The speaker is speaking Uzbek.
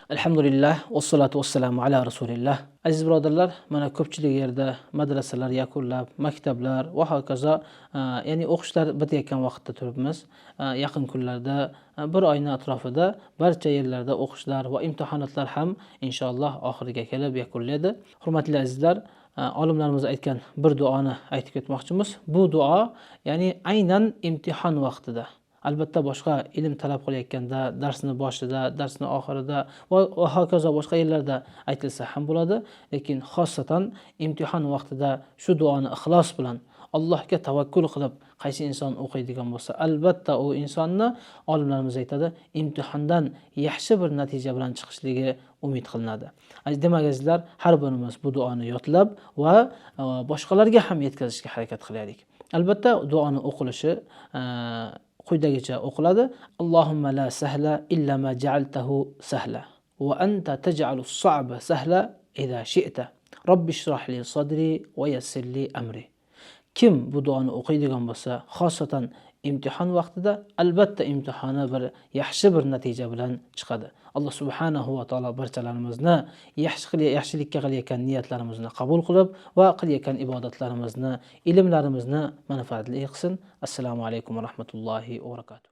Alhamdulillah, vassalatu vassalamu ala rasulillah. Aziz birodarlar, mana ko'pchilik yerda madrasalar yakunlab, maktablar va hokazo, ya'ni o'qishlar bitayotgan vaqtda turibmiz. Yaqin kunlarda bir oyning atrofida barcha yerlarda o'qishlar va imtihonotlar ham inshaalloh oxiriga kelib yakunlaydi. Hurmatli azizlar, olimlarimiz aytgan bir duoni aytib ketmoqchimiz. Bu duo, ya'ni aynan imtihon vaqtida, albatta boshqa ilm talab qilayotganda, darsni boshida, darsni oxirida va hokazo boshqa yerlarda aytilsa ham bo'ladi, lekin xossatan imtihon vaqtida shu duoni ixlos bilan Allohga tavakkul qilib qaysi inson o'qiydigan bo'lsa, albatta u insonni olimlarimiz aytadi, imtihondan yaxshi bir natija bilan chiqishligi umid qilinadi. Demak azizlar, har birimiz bu duoni yodlab va boshqalarga ham yetkazishga harakat qilaylik. Albatta duoni o'qilishi quyidagicha o'qiladi. Allohumma la sahla illa ma ja'altahu sahla va anta taj'alus sa'ba sahla idza shi'ta. Robbi shrah li sadri va yassir li amri. Kim bu duoni o'qiydigan bo'lsa, xossatan imtihon vaqtida albatta imtihoni bir yaxshi bir natija bilan chiqadi. Alloh subhanahu va taolo barchalarimizni yaxshilikka qilayotgan niyatlarimizni qabul qilib va qilayotgan ibodatlarimizni, ilmlarimizni manfaatli qilsin. Assalomu alaykum va rahmatullohi va barakatuh.